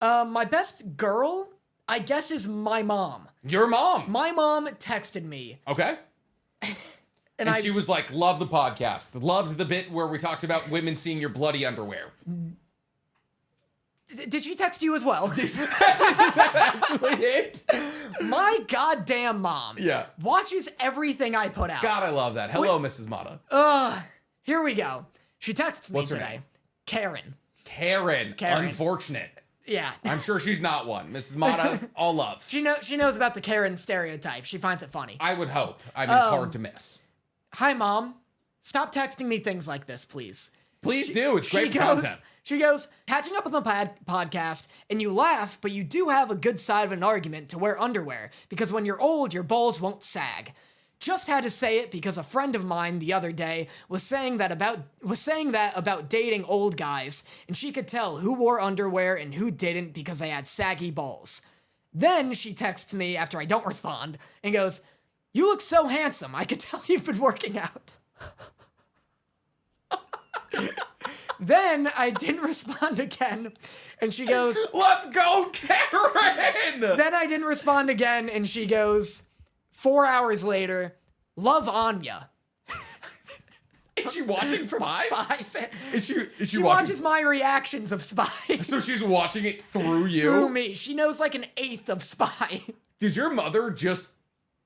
My best girl, I guess, is my mom. Your mom? My mom texted me. Okay. And she was like, love the podcast. Loved the bit where we talked about women seeing your bloody underwear. Did she text you as well? Is that actually it? My goddamn mom watches everything I put out. God, I love that. Hello, Mrs. Motta. Here we go. She texts me What's her today. name? Karen. Unfortunate. Yeah. I'm sure she's not one. Mrs. Motta, all love. She knows about the Karen stereotype. She finds it funny. I would hope. I mean, it's hard to miss. Hi, Mom. Stop texting me things like this, please. Please do. It's great content. She goes, catching up on the podcast, and you laugh, but you do have a good side of an argument to wear underwear, because when you're old, your balls won't sag. Just had to say it because a friend of mine the other day was saying that about dating old guys, and she could tell who wore underwear and who didn't because they had saggy balls. Then she texts me after I don't respond and goes, "You look so handsome. I could tell you've been working out." Then I didn't respond again, and she goes, "Let's go, Karen!" Then I didn't respond again, and she goes, 4 hours later, "Love Anya." Is she watching Spy? Is she She watching? watches my reactions of Spy. So she's watching it through you? Through me. She knows like an eighth of Spy. Did your mother just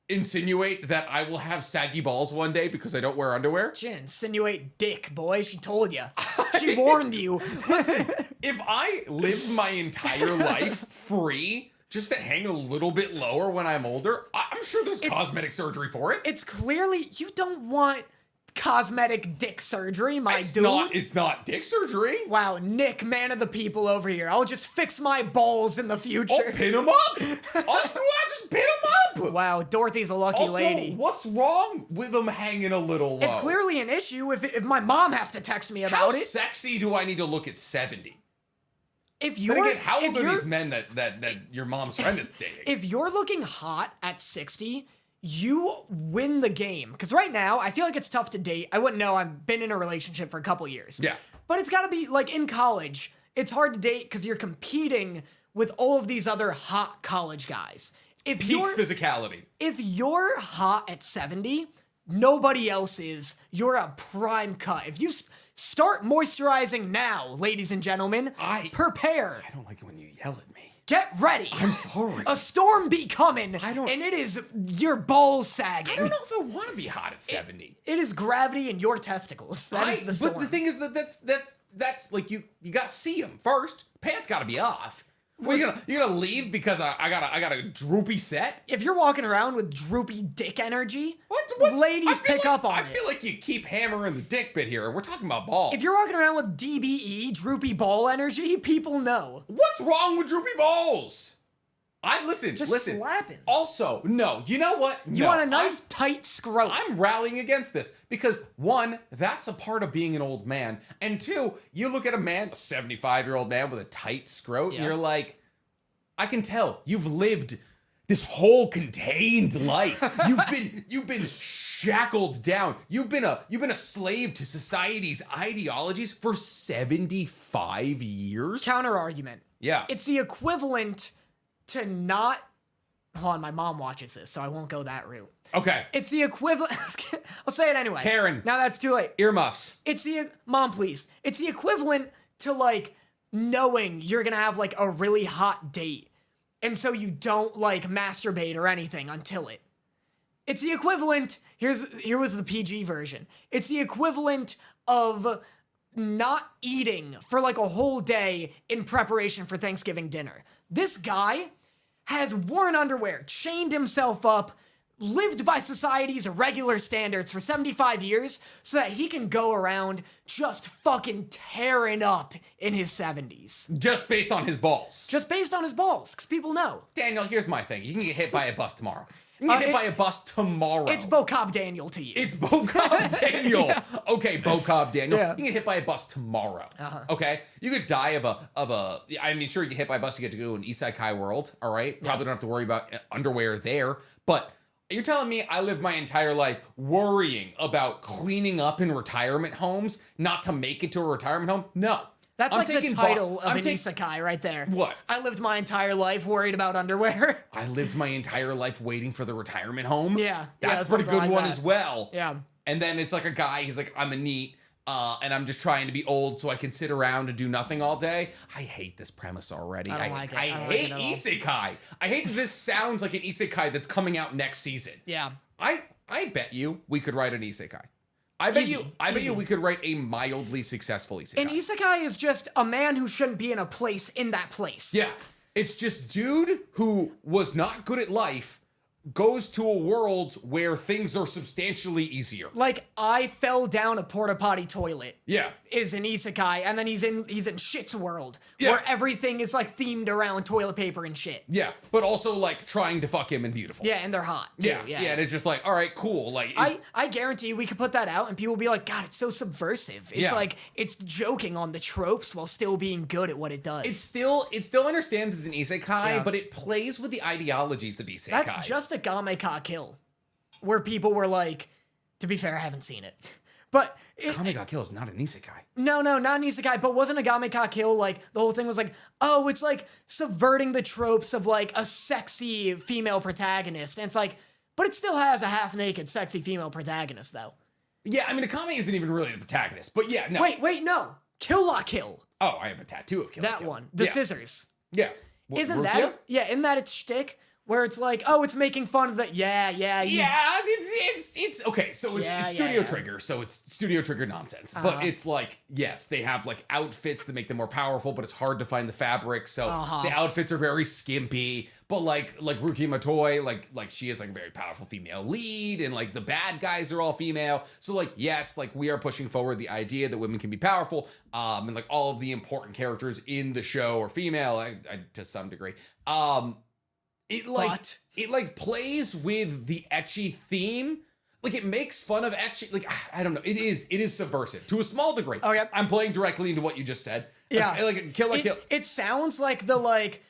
insinuate that I will have saggy balls one day because I don't wear underwear? She didn't insinuate dick, boy. She told you. She warned you. Listen, if I live my entire life free, just to hang a little bit lower when I'm older, I'm sure there's cosmetic surgery for it. It's clearly, you don't want cosmetic dick surgery, my dude. It's not dick surgery. Wow, Nick, man of the people over here. I'll just fix my balls in the future. I'll pin them up. Just pin them up. Wow, Dorothy's a lucky lady. What's wrong with them hanging a little low? It's clearly an issue if my mom has to text me about it. How sexy do I need to look at 70? If you're, then again, how old are these men that your mom's friend is dating? If you're looking hot at 60, you win the game. Because right now, I feel like it's tough to date. I wouldn't know. I've been in a relationship for a couple years. Yeah. But it's got to be, like, in college, it's hard to date because you're competing with all of these other hot college guys. Peak physicality. If you're hot at 70, nobody else is. You're a prime cut. If you start moisturizing now, ladies and gentlemen, prepare. I don't like it when you yell at me. Get ready. I'm sorry. A storm be coming, and it is your balls sagging. I don't know if I want to be hot at 70. It is gravity in your testicles. That is the storm. But the thing is that's like you got to see them first. Pants got to be off. Well, you gonna leave because I got a droopy set? If you're walking around with droopy dick energy, ladies pick up on it. I feel like you keep hammering the dick bit here. We're talking about balls. If you're walking around with DBE, droopy ball energy, people know. What's wrong with droopy balls? Listen. Slapping. Also, no. You know what? You want a nice tight scrotum. I'm rallying against this because one, that's a part of being an old man, and two, you look at a 75-year-old man with a tight scrot, and you're like, I can tell you've lived this whole contained life. You've been shackled down. You've been a slave to society's ideologies for 75 years. Counter argument. Yeah. It's the equivalent to not. Hold on, my mom watches this, so I won't go that route. Okay. It's the equivalent. I'll say it anyway. Karen. Now that's too late. Earmuffs. Mom, please. It's the equivalent to like knowing you're gonna have like a really hot date, and so you don't like masturbate or anything until it. It's the equivalent. Here was the PG version. It's the equivalent of not eating for like a whole day in preparation for Thanksgiving dinner. This guy has worn underwear, chained himself up, lived by society's regular standards for 75 years so that he can go around just fucking tearing up in his 70s. Just based on his balls. Just based on his balls, because people know. Daniel, here's my thing. You can get hit by a bus tomorrow. You can get hit by a bus tomorrow. It's Bo Cobb Daniel to you. It's Bo Cobb Daniel. Yeah. Okay, Bo Cobb Daniel. Yeah. You can get hit by a bus tomorrow. Okay? You could die of a I mean, sure, you get hit by a bus, you get to go to an Isekai world, all right? Probably don't have to worry about underwear there, but you're telling me I lived my entire life worrying about cleaning up in retirement homes not to make it to a retirement home? No. That's I'm like the taking title of I'm an isekai right there. What? I lived my entire life worried about underwear. I lived my entire life waiting for the retirement home. Yeah. That's a pretty good like one that. as well. Yeah. And then it's like a guy, he's like, I'm a NEET, and I'm just trying to be old so I can sit around and do nothing all day. I hate this premise already. I don't like it. I I don't hate like it at all. isekai. I hate that this sounds like an isekai that's coming out next season. Yeah. I bet you we could write an isekai. I bet Easy. you we could write a mildly successful isekai. An isekai is just a man who shouldn't be in a place in that place. Yeah. It's just dude who was not good at life goes to a world where things are substantially easier. Like, I fell down a porta potty toilet. Yeah. Is an isekai, and then he's in shit's world, Yeah. where everything is like themed around toilet paper and shit. Yeah, but also like trying to fuck him and beautiful. Yeah, and they're hot. Too. Yeah, and it's just like, all right, cool. Like, I guarantee we could put that out and people will be like, God, it's so subversive. It's like, it's joking on the tropes while still being good at what it does. it still understands as an isekai, but it plays with the ideologies of isekai. That's just a Gameka kill, where people were like, to be fair, I haven't seen it. But Gameka Kill is not an isekai. No, not an isekai, but wasn't a Gameka kill like, the whole thing was like, oh, it's like subverting the tropes of like a sexy female protagonist. And it's like, but it still has a half-naked sexy female protagonist though. Yeah, I mean, Akame isn't even really the protagonist, but yeah, no. Wait, no. Kill La Kill. Oh, I have a tattoo of Kill La That Kill. one. The scissors. Yeah. Isn't that isn't that its shtick? Where it's like, oh, it's making fun of the Yeah, it's okay. So it's Studio Trigger, so it's Studio Trigger nonsense. But it's like, yes, they have like outfits that make them more powerful, but it's hard to find the fabric, so the outfits are very skimpy. But like Ruki Matoi, like she is like a very powerful female lead, and like the bad guys are all female. So like, yes, like we are pushing forward the idea that women can be powerful, and like all of the important characters in the show are female, to some degree. It plays with the ecchi theme. Like it makes fun of ecchi. Like I don't know. It is subversive to a small degree. Oh yeah. I'm playing directly into what you just said. Yeah. Like Kill La Kill. It sounds like the like.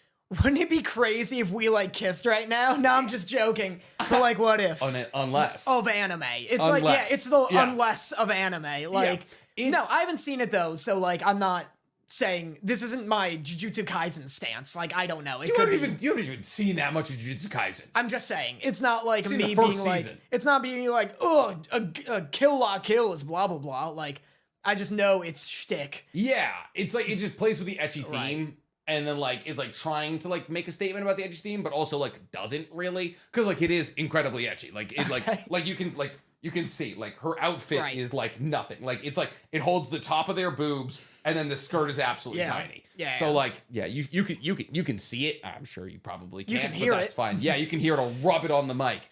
Wouldn't it be crazy if we like kissed right now? No, I'm just joking. So like, what if? Unless of anime. It's like it's the unless of anime. Like no, I haven't seen it though. So like, I'm not saying this isn't my Jujutsu Kaisen stance. Like, I don't know. You haven't even seen that much of Jujutsu Kaisen. I'm just saying it's not like me being like it's not being like, oh, a Kill La Kill is blah blah blah. Like, I just know it's shtick. Yeah, it's like it just plays with the ecchi theme. And then like is like trying to like make a statement about the ecchi theme, but also like doesn't really, because like it is incredibly ecchi. Like it like you can see like her outfit is like nothing. Like it's like it holds the top of their boobs, and then the skirt is absolutely tiny. Yeah. So like you can see it. I'm sure you probably can. You can hear that's fine. Yeah, you can hear it. I'll rub it on the mic.